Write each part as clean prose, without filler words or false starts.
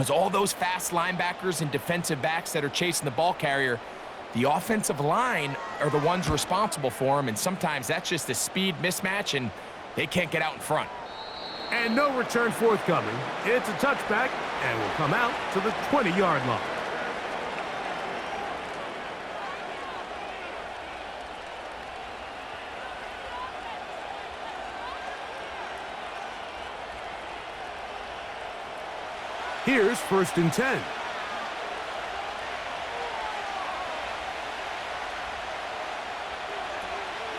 Because all those fast linebackers and defensive backs that are chasing the ball carrier, the offensive line are the ones responsible for them, and sometimes that's just a speed mismatch, and they can't get out in front. And no return forthcoming. It's a touchback, and will come out to the 20-yard line. Here's 1st and 10.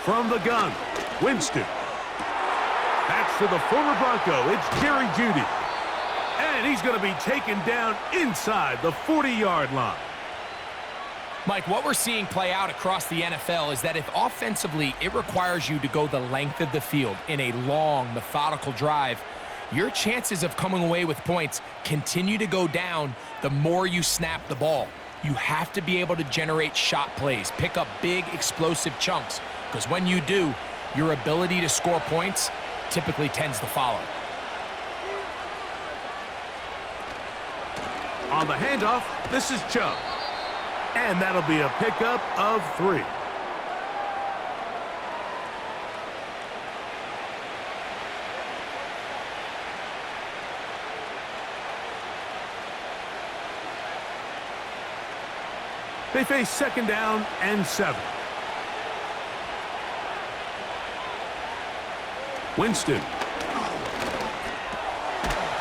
From the gun, Winston. That's to the former Bronco. It's Jerry Jeudy. And he's going to be taken down inside the 40-yard line. Mike, what we're seeing play out across the NFL is that if offensively it requires you to go the length of the field in a long, methodical drive, your chances of coming away with points continue to go down the more you snap the ball. You have to be able to generate shot plays, pick up big, explosive chunks, because when you do, your ability to score points typically tends to follow. On the handoff, this is Chubb. And that'll be a pickup of 3. They face 2nd down and 7. Winston.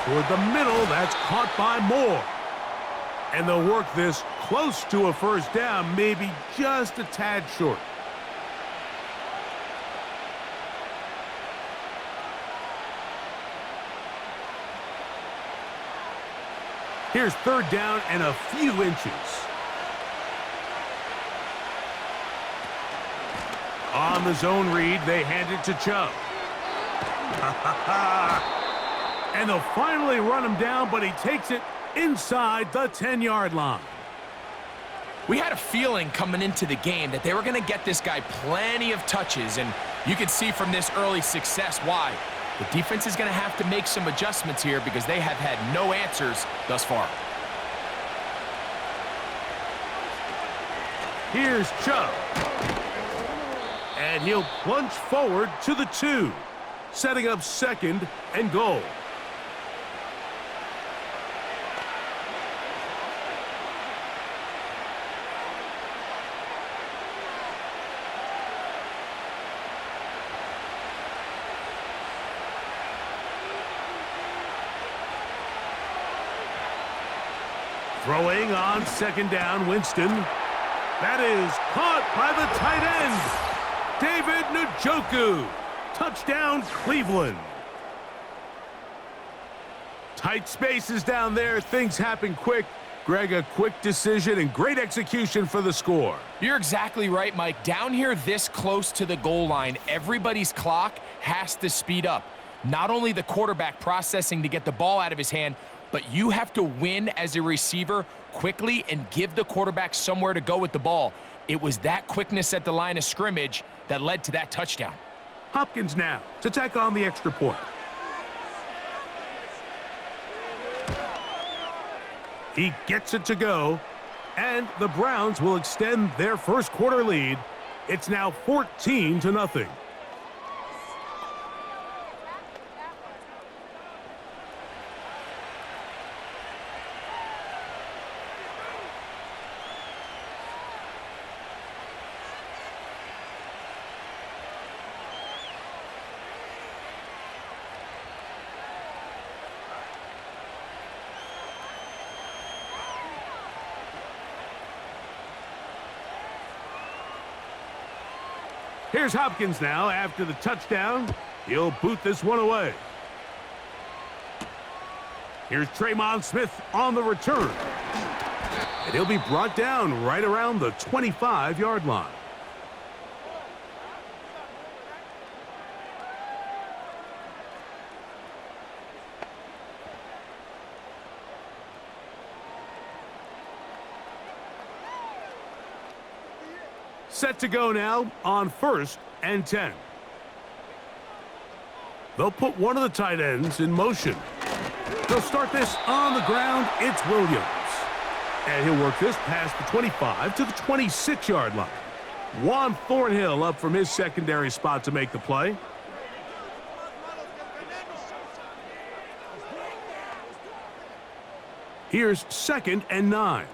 Toward the middle, that's caught by Moore. And they'll work this close to a 1st down, maybe just a tad short. Here's 3rd down and a few inches. On the zone read, they hand it to Chubb. And they'll finally run him down, but he takes it inside the 10-yard line. We had a feeling coming into the game that they were going to get this guy plenty of touches, and you can see from this early success why. The defense is going to have to make some adjustments here because they have had no answers thus far. Here's Chubb. And he'll plunge forward to the 2, setting up 2nd and goal. Throwing on 2nd down, Winston. That is caught by the tight end, David Njoku. Touchdown, Cleveland. Tight spaces down there. Things happen quick. Greg, a quick decision and great execution for the score. You're exactly right, Mike. Down here this close to the goal line, everybody's clock has to speed up. Not only the quarterback processing to get the ball out of his hand, but you have to win as a receiver quickly and give the quarterback somewhere to go with the ball. It was that quickness at the line of scrimmage that led to that touchdown. Hopkins now to tack on the extra point. He gets it to go, and the Browns will extend their 1st quarter lead. It's now 14-0. Here's Hopkins now after the touchdown. He'll boot this one away. Here's Traymon Smith on the return. And he'll be brought down right around the 25-yard line. Set to go now on 1st and 10. They'll put one of the tight ends in motion. They'll start this on the ground. It's Williams. And he'll work this past the 25 to the 26-yard line. Juan Thornhill up from his secondary spot to make the play. Here's 2nd and 9.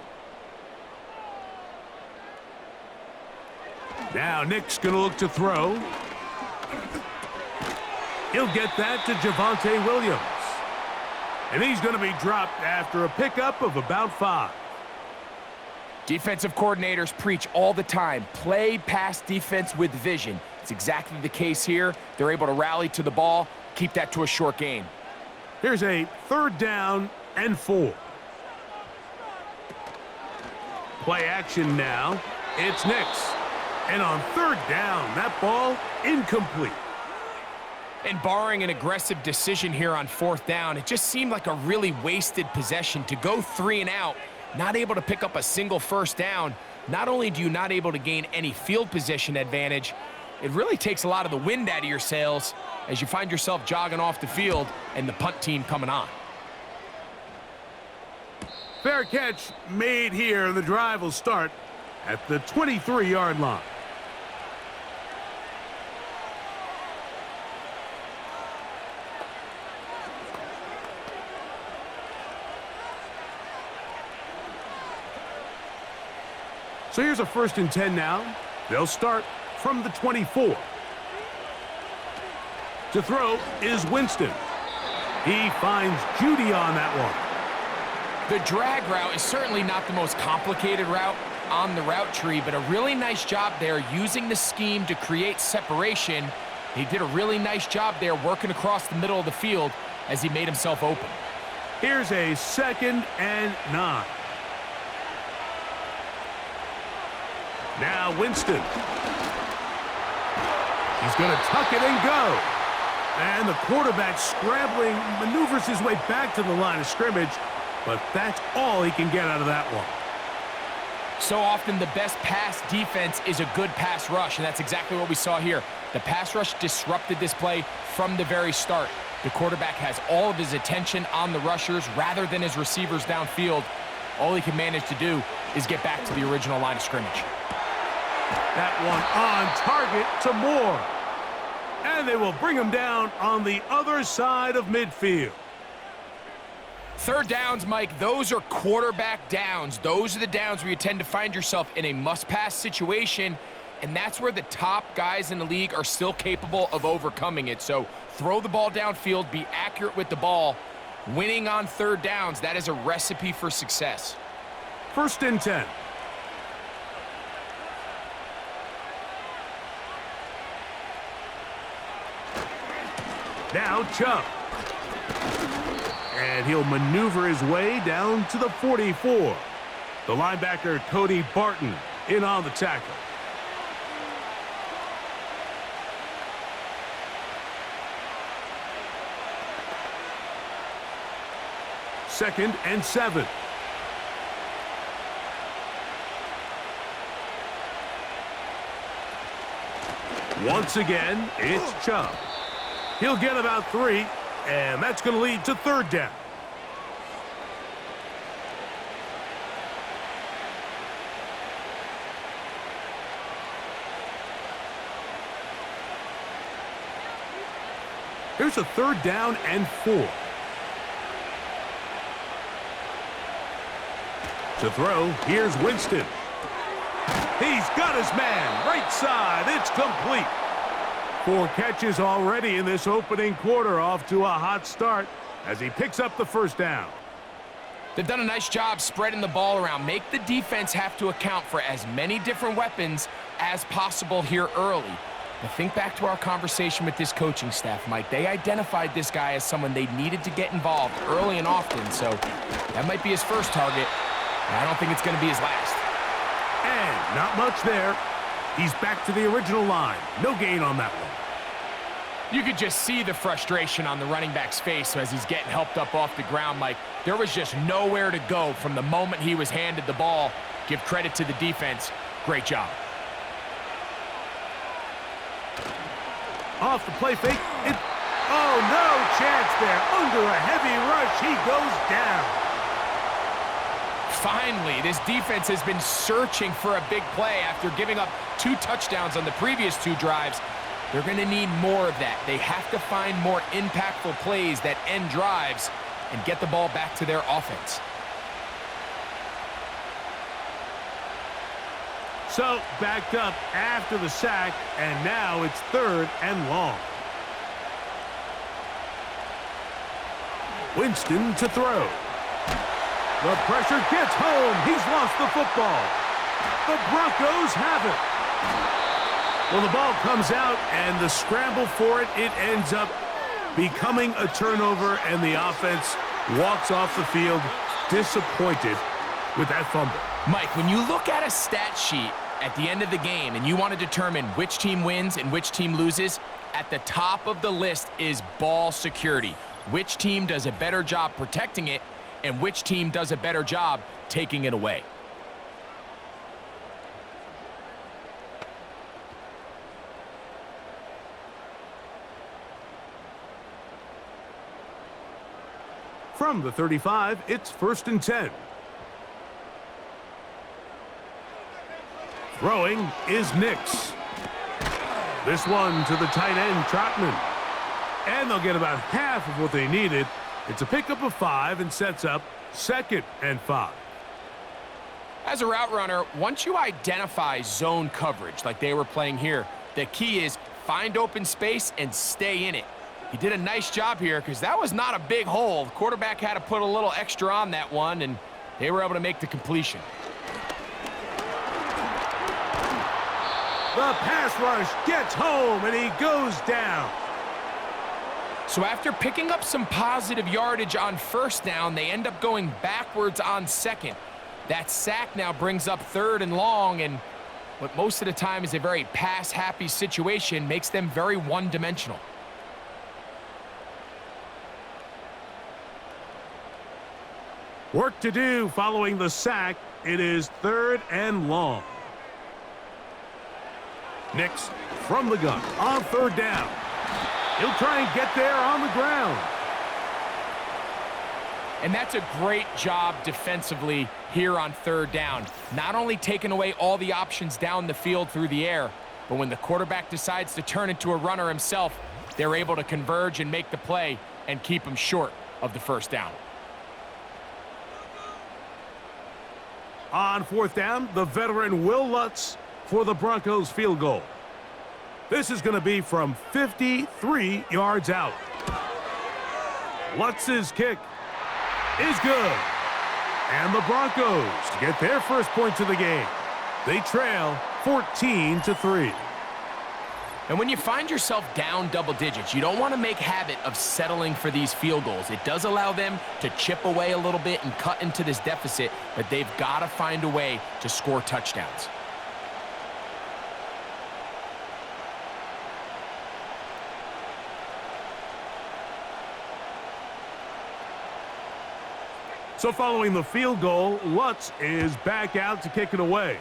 Now Nick's going to look to throw. He'll get that to Javonte Williams. And he's going to be dropped after a pickup of about 5. Defensive coordinators preach all the time, play pass defense with vision. It's exactly the case here. They're able to rally to the ball, keep that to a short gain. Here's a 3rd down and 4. Play action now. It's Nix. And on 3rd down, that ball incomplete. And barring an aggressive decision here on 4th down, it just seemed like a really wasted possession to go 3 and out. Not able to pick up a single 1st down. Not only do you not able to gain any field position advantage, it really takes a lot of the wind out of your sails as you find yourself jogging off the field and the punt team coming on. Fair catch made here, and the drive will start at the 23-yard line. So here's a 1st and 10 now. They'll start from the 24. To throw is Winston. He finds Judy on that one. The drag route is certainly not the most complicated route on the route tree, but a really nice job there using the scheme to create separation. He did a really nice job there working across the middle of the field as he made himself open. Here's a 2nd and 9. Now Winston. He's going to tuck it and go. And the quarterback scrambling, maneuvers his way back to the line of scrimmage, but that's all he can get out of that one. So often the best pass defense is a good pass rush, and that's exactly what we saw here. The pass rush disrupted this play from the very start. The quarterback has all of his attention on the rushers rather than his receivers downfield. All he can manage to do is get back to the original line of scrimmage. That one on target to Moore. And they will bring him down on the other side of midfield. 3rd downs, Mike, those are quarterback downs. Those are the downs where you tend to find yourself in a must-pass situation, and that's where the top guys in the league are still capable of overcoming it. So throw the ball downfield, be accurate with the ball. Winning on 3rd downs, that is a recipe for success. 1st and 10. Now Chubb. And he'll maneuver his way down to the 44. The linebacker, Cody Barton, in on the tackle. Second and 7. Once again, it's Chubb. He'll get about 3, and that's going to lead to 3rd down. Here's a 3rd down and 4. To throw, here's Winston. He's got his man, right side, it's complete. 4 catches already in this opening quarter, off to a hot start as he picks up the 1st down. They've done a nice job spreading the ball around. Make the defense have to account for as many different weapons as possible here early. But think back to our conversation with this coaching staff, Mike. They identified this guy as someone they needed to get involved early and often, so that might be his first target. I don't think it's going to be his last. And not much there. He's back to the original line. No gain on that one. You could just see the frustration on the running back's face as he's getting helped up off the ground, Mike. There was just nowhere to go from the moment he was handed the ball. Give credit to the defense. Great job. Off the play fake. Oh, no chance there. Under a heavy rush, he goes down. Finally, this defense has been searching for a big play after giving up 2 touchdowns on the previous 2 drives. They're going to need more of that. They have to find more impactful plays that end drives and get the ball back to their offense. So, backed up after the sack, and now it's 3rd and long. Winston to throw. The pressure gets home. He's lost the football. The Broncos have it. Well, the ball comes out, and the scramble for it, it ends up becoming a turnover, and the offense walks off the field disappointed with that fumble. Mike, when you look at a stat sheet at the end of the game and you want to determine which team wins and which team loses, at the top of the list is ball security. Which team does a better job protecting it and which team does a better job taking it away. From the 35, it's 1st and 10. Throwing is Nix. This one to the tight end, Trotman. And they'll get about half of what they needed. It's a pickup of 5 and sets up 2nd and 5. As a route runner, once you identify zone coverage like they were playing here, the key is find open space and stay in it. He did a nice job here because that was not a big hole. The quarterback had to put a little extra on that one, and they were able to make the completion. The pass rush gets home, and he goes down. So after picking up some positive yardage on 1st down, they end up going backwards on 2nd. That sack now brings up 3rd and long, and what most of the time is a very pass-happy situation makes them very one-dimensional. Work to do following the sack. It is 3rd and long. Nix from the gun on 3rd down. He'll try and get there on the ground. And that's a great job defensively here on 3rd down. Not only taking away all the options down the field through the air, but when the quarterback decides to turn into a runner himself, they're able to converge and make the play and keep him short of the 1st down. On 4th down, the veteran Will Lutz for the Broncos field goal. This is going to be from 53 yards out. Lutz's kick is good. And the Broncos get their first points of the game. They trail 14-3. And when you find yourself down double digits, you don't want to make habit of settling for these field goals. It does allow them to chip away a little bit and cut into this deficit, but they've got to find a way to score touchdowns. So following the field goal, Lutz is back out to kick it away.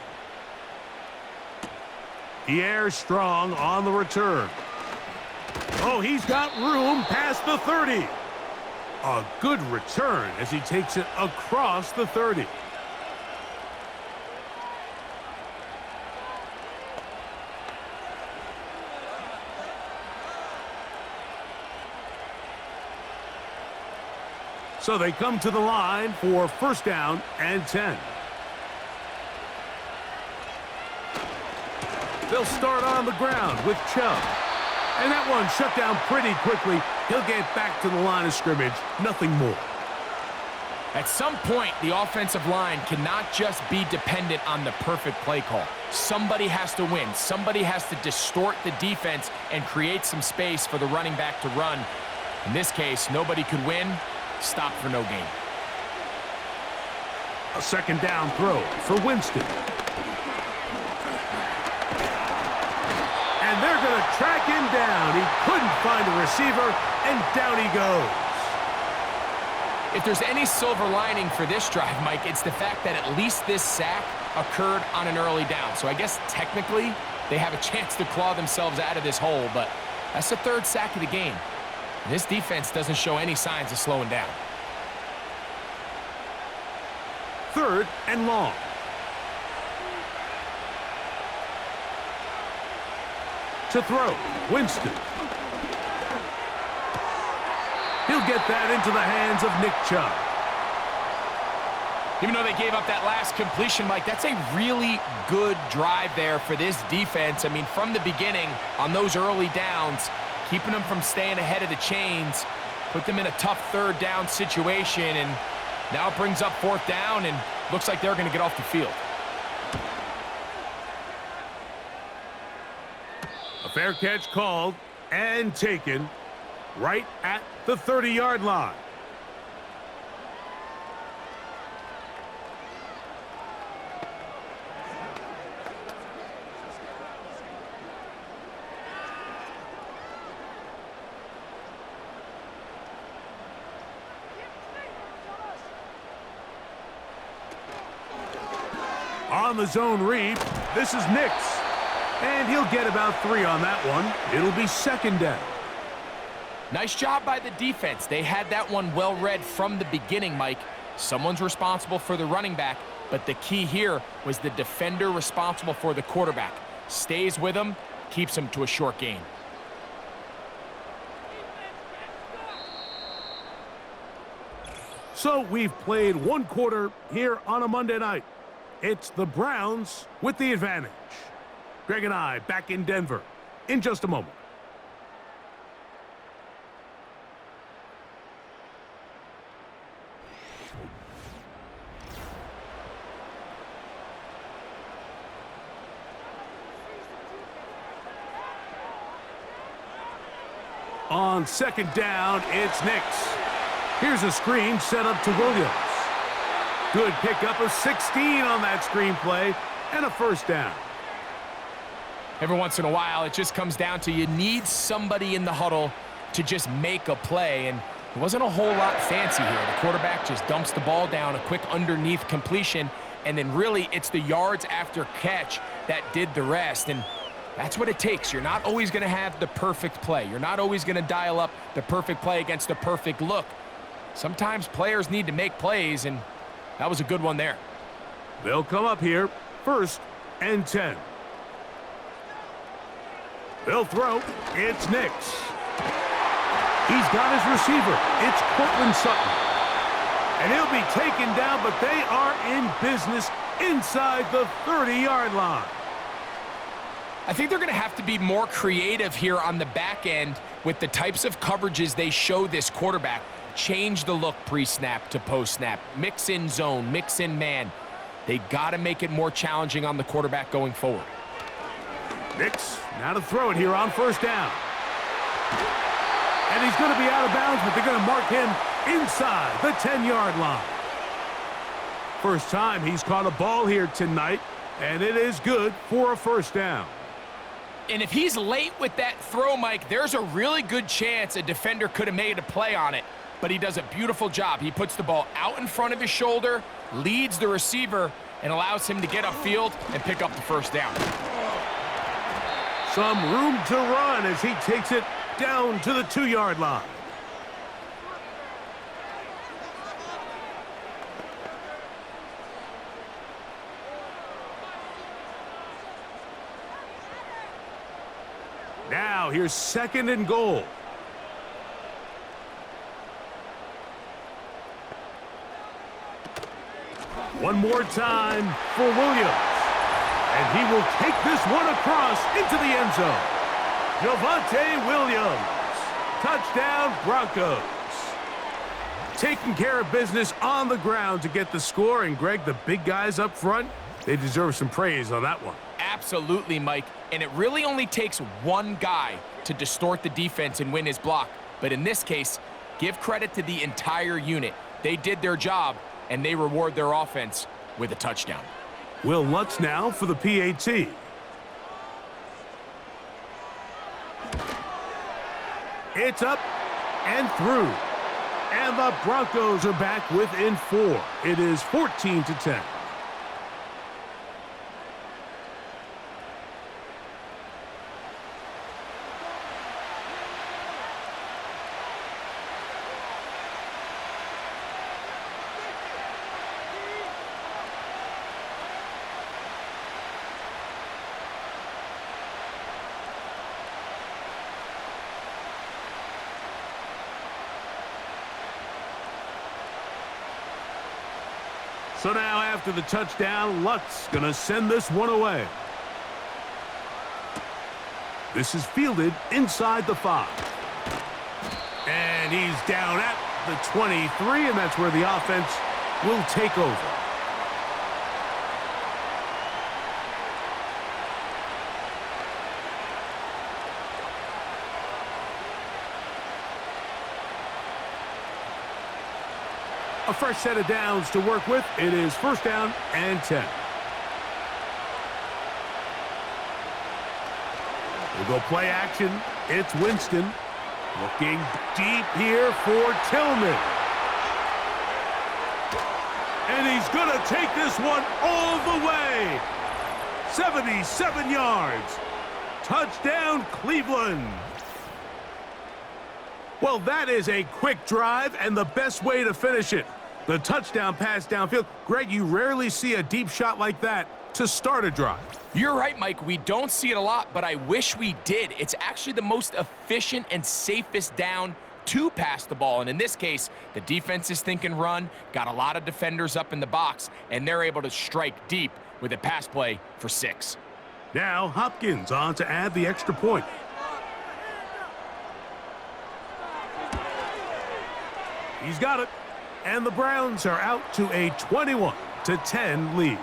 Pierre Strong on the return. Oh, he's got room past the 30. A good return as he takes it across the 30. So they come to the line for 1st down and 10. They'll start on the ground with Chubb. And that one shut down pretty quickly. He'll get back to the line of scrimmage. Nothing more. At some point, the offensive line cannot just be dependent on the perfect play call. Somebody has to win. Somebody has to distort the defense and create some space for the running back to run. In this case, nobody could win. Stop for no gain. A 2nd down throw for Winston. And they're going to track him down. He couldn't find a receiver, and down he goes. If there's any silver lining for this drive, Mike, it's the fact that at least this sack occurred on an early down. So I guess technically they have a chance to claw themselves out of this hole, but that's the 3rd sack of the game. This defense doesn't show any signs of slowing down. 3rd and long. To throw, Winston. He'll get that into the hands of Nick Chubb. Even though they gave up that last completion, Mike, that's a really good drive there for this defense. I mean, from the beginning, on those early downs, keeping them from staying ahead of the chains, put them in a tough 3rd down situation, and now it brings up 4th down, and looks like they're going to get off the field. A fair catch called and taken right at the 30-yard line. On the zone read, this is Nix. And he'll get about 3 on that one. It'll be 2nd down. Nice job by the defense. They had that one well read from the beginning, Mike. Someone's responsible for the running back, but the key here was the defender responsible for the quarterback. Stays with him, keeps him to a short gain. So we've played 1 quarter here on a Monday night. It's the Browns with the advantage. Greg and I back in Denver in just a moment. On 2nd down, it's Nix. Here's a screen set up to Williams. Good pickup of 16 on that screenplay and a 1st down. Every once in a while, it just comes down to you need somebody in the huddle to just make a play, and it wasn't a whole lot fancy here. The quarterback just dumps the ball down, a quick underneath completion, and then really it's the yards after catch that did the rest, and that's what it takes. You're not always going to have the perfect play. You're not always going to dial up the perfect play against the perfect look. Sometimes players need to make plays, and that was a good one there. They'll come up here, 1st and 10. They'll throw. It's Nix. He's got his receiver. It's Cortland Sutton. And he'll be taken down, but they are in business inside the 30-yard line. I think they're going to have to be more creative here on the back end with the types of coverages they show this quarterback. Change the look pre-snap to post-snap. Mix in zone, mix in man. They got to make it more challenging on the quarterback going forward. Nix now to throw it here on 1st down. And he's going to be out of bounds, but they're going to mark him inside the 10-yard line. First time he's caught a ball here tonight, and it is good for a 1st down. And if he's late with that throw, Mike, there's a really good chance a defender could have made a play on it, but he does a beautiful job. He puts the ball out in front of his shoulder, leads the receiver, and allows him to get upfield and pick up the 1st down. Some room to run as he takes it down to the 2-yard line. Now here's 2nd and goal. One more time for Williams. And he will take this one across into the end zone. Javonte Williams. Touchdown, Broncos. Taking care of business on the ground to get the score. And, Greg, the big guys up front, they deserve some praise on that one. Absolutely, Mike. And it really only takes one guy to distort the defense and win his block. But in this case, give credit to the entire unit. They did their job, and they reward their offense with a touchdown. Will Lutz now for the PAT. It's up and through. And the Broncos are back within 4. It is 14-10. So now after the touchdown, Lutt's going to send this one away. This is fielded inside the 5. And he's down at the 23, and that's where the offense will take over. A fresh set of downs to work with. It is 1st down and 10. We'll go play action. It's Winston. Looking deep here for Tillman. And he's going to take this one all the way. 77 yards. Touchdown, Cleveland. Well, that is a quick drive and the best way to finish it. The touchdown pass downfield. Greg, you rarely see a deep shot like that to start a drive. You're right, Mike. We don't see it a lot, but I wish we did. It's actually the most efficient and safest down to pass the ball. And in this case, the defense is thinking run, got a lot of defenders up in the box, and they're able to strike deep with a pass play for 6. Now Hopkins on to add the extra point. He's got it. And the Browns are out to a 21-10 lead.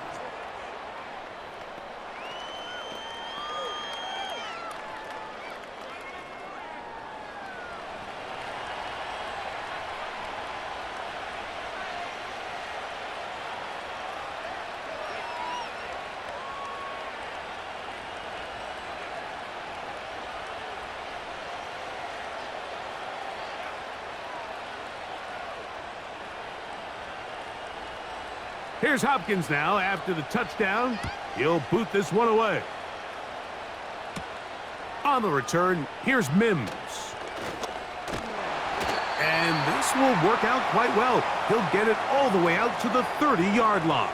Here's Hopkins now after the touchdown. He'll boot this one away. On the return, here's Mims. And this will work out quite well. He'll get it all the way out to the 30-yard line.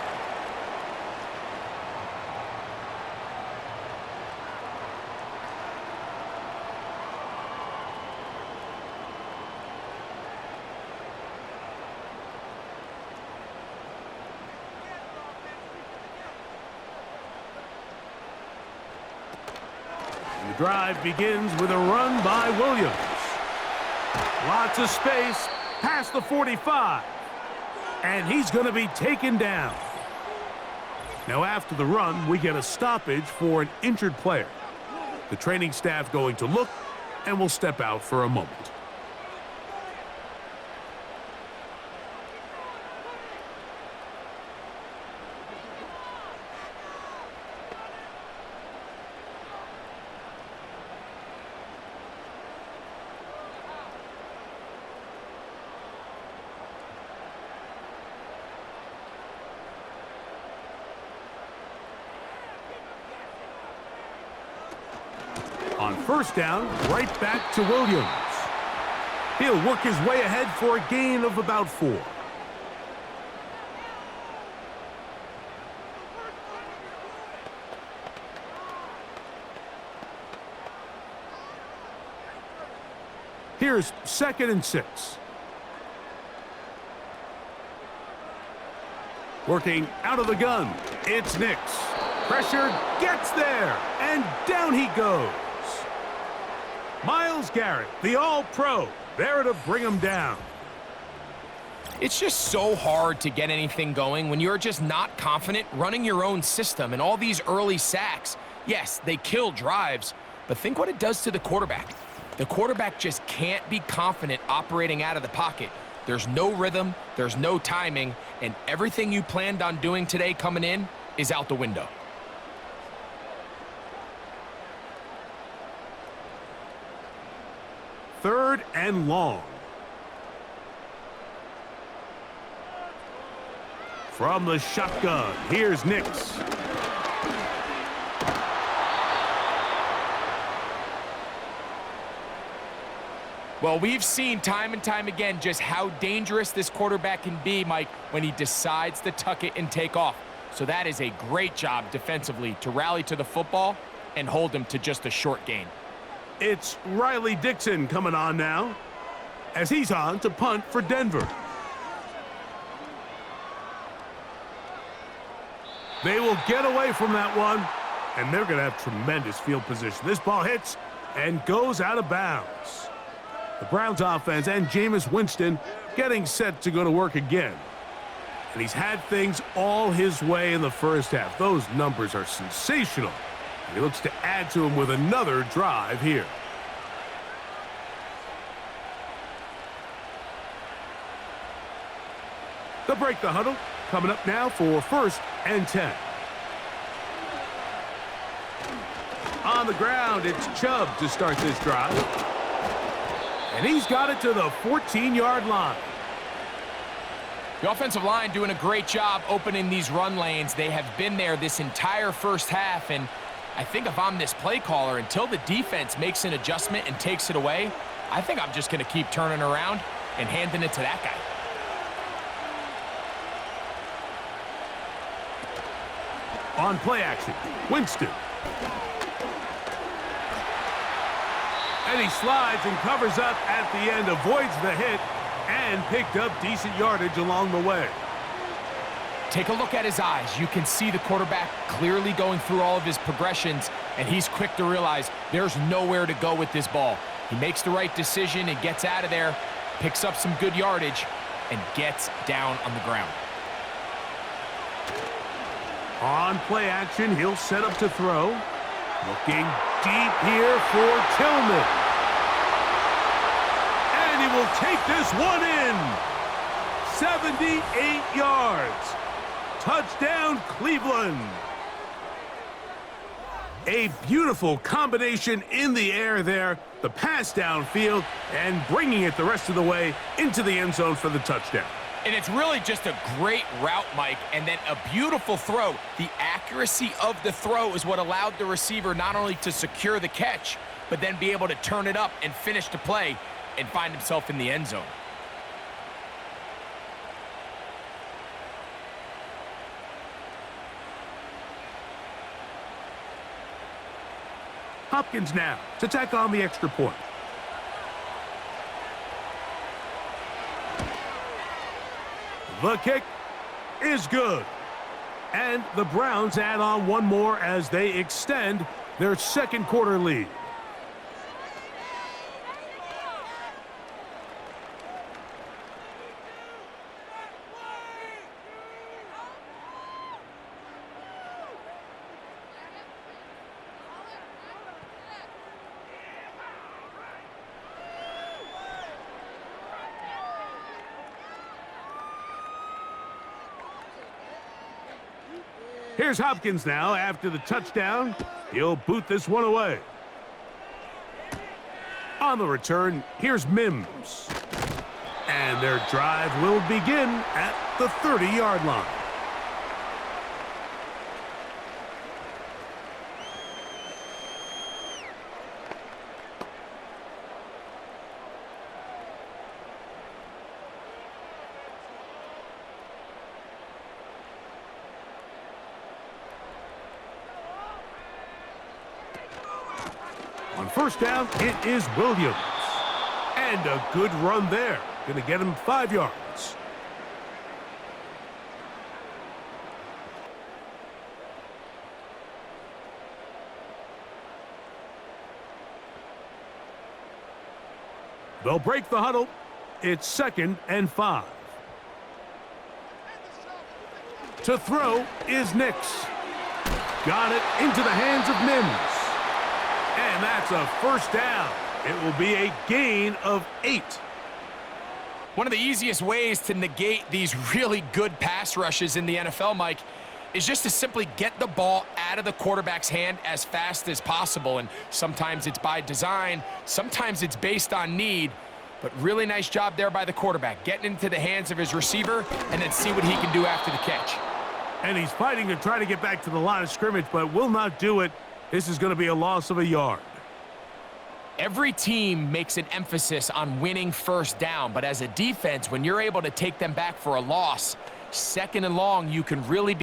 The drive begins with a run by Williams. Lots of space past the 45. And he's going to be taken down. Now after the run, we get a stoppage for an injured player. The training staff going to look and will step out for a moment. On 1st down, right back to Williams. He'll work his way ahead for a gain of about 4. Here's 2nd and 6. Working out of the gun, it's Nix. Pressure gets there, and down he goes. Myles Garrett, the All-Pro, there to bring him down. It's just so hard to get anything going when you're just not confident running your own system. And all these early sacks, yes, they kill drives, but think what it does to the quarterback. The quarterback just can't be confident operating out of the pocket. There's no rhythm, there's no timing, and everything you planned on doing today coming in is out the window. Third and long. From the shotgun, here's Nix. Well, we've seen time and time again just how dangerous this quarterback can be, Mike, when he decides to tuck it and take off. So that is a great job defensively to rally to the football and hold him to just a short gain. It's Riley Dixon coming on now as he's on to punt for Denver. They will get away from that one, and they're going to have tremendous field position. This ball hits and goes out of bounds. The Browns offense and Jameis Winston getting set to go to work again. And he's had things all his way in the first half. Those numbers are sensational. And he looks to add to them with another drive here. They'll break the huddle. Coming up now for 1st and 10. On the ground, it's Chubb to start this drive. And he's got it to the 14-yard line. The offensive line doing a great job opening these run lanes. They have been there this entire first half, and I think if I'm this play caller, until the defense makes an adjustment and takes it away, I think I'm just going to keep turning around and handing it to that guy. On play action, Winston. And he slides and covers up at the end, avoids the hit, and picked up decent yardage along the way. Take a look at his eyes. You can see the quarterback clearly going through all of his progressions, and he's quick to realize there's nowhere to go with this ball. He makes the right decision and gets out of there, picks up some good yardage, and gets down on the ground. On play action, he'll set up to throw. Looking deep here for Tillman. And he will take this one in. 78 yards. Touchdown, Cleveland. A beautiful combination in the air there. The pass downfield and bringing it the rest of the way into the end zone for the touchdown. And it's really just a great route, Mike, and then a beautiful throw. The accuracy of the throw is what allowed the receiver not only to secure the catch, but then be able to turn it up and finish the play and find himself in the end zone. Hopkins now to tack on the extra point. The kick is good. And the Browns add on one more as they extend their second quarter lead. Here's Hopkins now after the touchdown. He'll boot this one away. On the return, here's Mims. And their drive will begin at the 30-yard line. On first down, it is Williams. And a good run there. Going to get him 5 yards. They'll break the huddle. It's 2nd and 5. To throw is Nix. Got it into the hands of Mims. And that's a first down. It will be a gain of 8. One of the easiest ways to negate these really good pass rushes in the NFL, Mike, is just to simply get the ball out of the quarterback's hand as fast as possible. And sometimes it's by design, sometimes it's based on need. But really nice job there by the quarterback, getting into the hands of his receiver and then see what he can do after the catch. And he's fighting to try to get back to the line of scrimmage, but will not do it. This is going to be a loss of a yard. Every team makes an emphasis on winning first down, but as a defense, when you're able to take them back for a loss, 2nd and long, you can really be